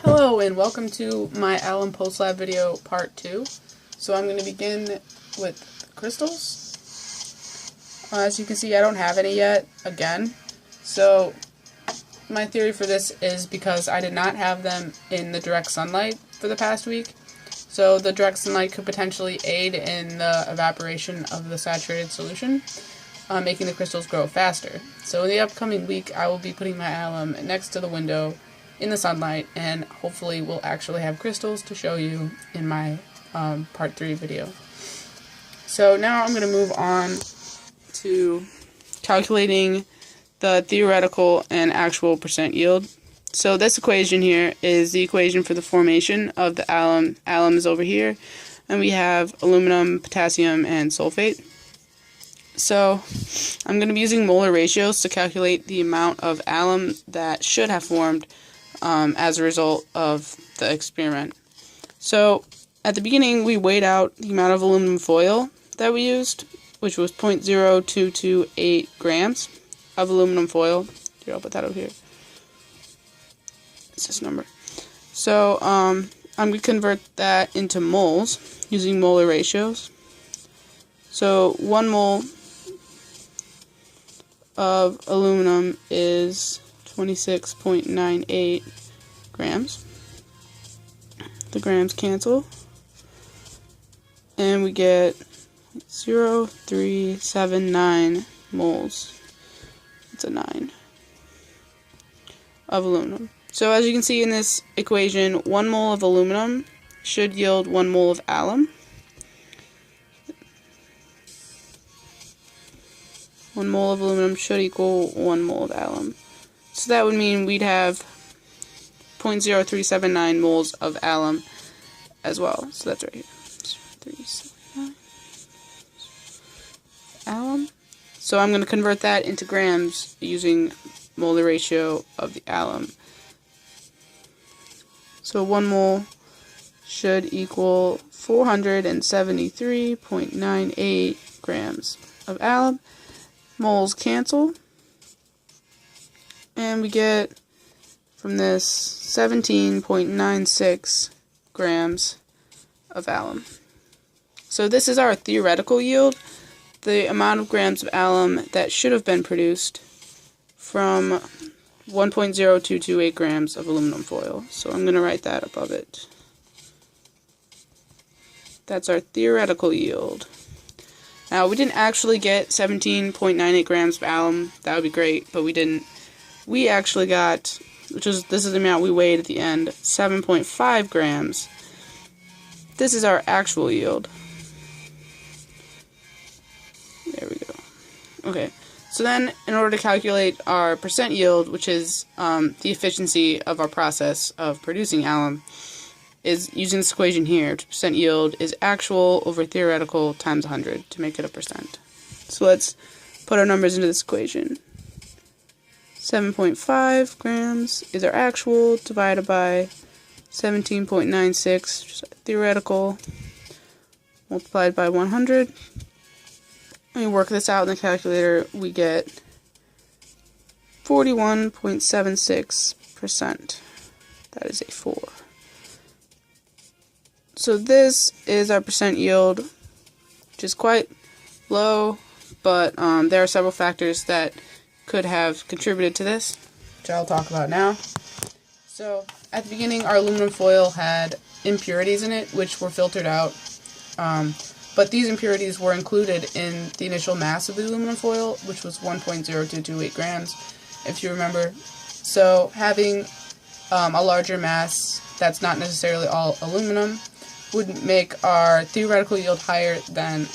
Hello and welcome to my Alum postlab video part 2. So I'm going to begin with crystals. As you can see, I don't have any yet, again. So my theory for this is because I did not have them in the direct sunlight for the past week. So the direct sunlight could potentially aid in the evaporation of the saturated solution, making the crystals grow faster. So in the upcoming week, I will be putting my alum next to the window in the sunlight, and hopefully we'll actually have crystals to show you in my part 3 video. So now I'm going to move on to calculating the theoretical and actual percent yield. So this equation here is the equation for the formation of the alum. Alum is over here, and we have aluminum, potassium, and sulfate. So I'm going to be using molar ratios to calculate the amount of alum that should have formed as a result of the experiment. So at the beginning, we weighed out the amount of aluminum foil that we used, which was 0.0228 grams of aluminum foil. Here, I'll put that over here. It's this number. So I'm going to convert that into moles using molar ratios. So 1 mole of aluminum is 26.98 grams. The grams cancel, and we get 0.379 moles. It's a 9 of aluminum. So as you can see in this equation, 1 mole of aluminum should yield 1 mole of alum. 1 mole of aluminum should equal 1 mole of alum. So that would mean we'd have 0.0379 moles of alum as well. So that's right here. 0.379 alum. So I'm going to convert that into grams using molar ratio of the alum. So 1 mole should equal 473.98 grams of alum. Moles cancel, and we get from this 17.96 grams of alum. So this is our theoretical yield, the amount of grams of alum that should have been produced from 1.0228 grams of aluminum foil. So I'm going to write that above it. That's our theoretical yield. Now, we didn't actually get 17.98 grams of alum. That would be great, but we didn't. We actually got, this is the amount we weighed at the end, 7.5 grams. This is our actual yield. There we go. Okay, so then in order to calculate our percent yield, which is the efficiency of our process of producing alum, is using this equation here. Percent yield is actual over theoretical times 100 to make it a percent. So let's put our numbers into this equation. 7.5 grams is our actual divided by 17.96, which is theoretical, multiplied by 100. When we work this out in the calculator, we get 41.76%. That is a 4. So this is our percent yield, which is quite low, but there are several factors that could have contributed to this, which I'll talk about now. So at the beginning, our aluminum foil had impurities in it, which were filtered out, but these impurities were included in the initial mass of the aluminum foil, which was 1.0228 grams, if you remember. So having a larger mass that's not necessarily all aluminum would make our theoretical yield higher than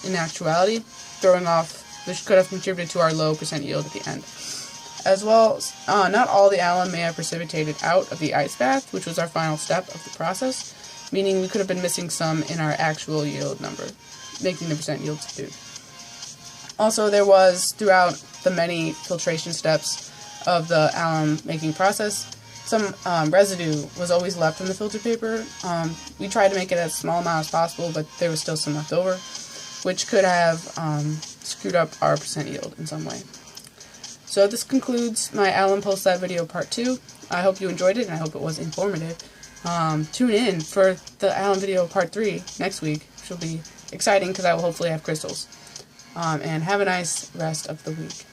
in actuality, throwing off, which could have contributed to our low percent yield at the end. As well, not all the alum may have precipitated out of the ice bath, which was our final step of the process, meaning we could have been missing some in our actual yield number, making the percent yield skewed. Also, there was, throughout the many filtration steps of the alum making process, some residue was always left in the filter paper. We tried to make it as small amount as possible, but there was still some left over, which could have screwed up our percent yield in some way. So this concludes my Alum postlab video part 2. I hope you enjoyed it, and I hope it was informative. Tune in for the Alum video part 3 next week, which will be exciting because I will hopefully have crystals. And have a nice rest of the week.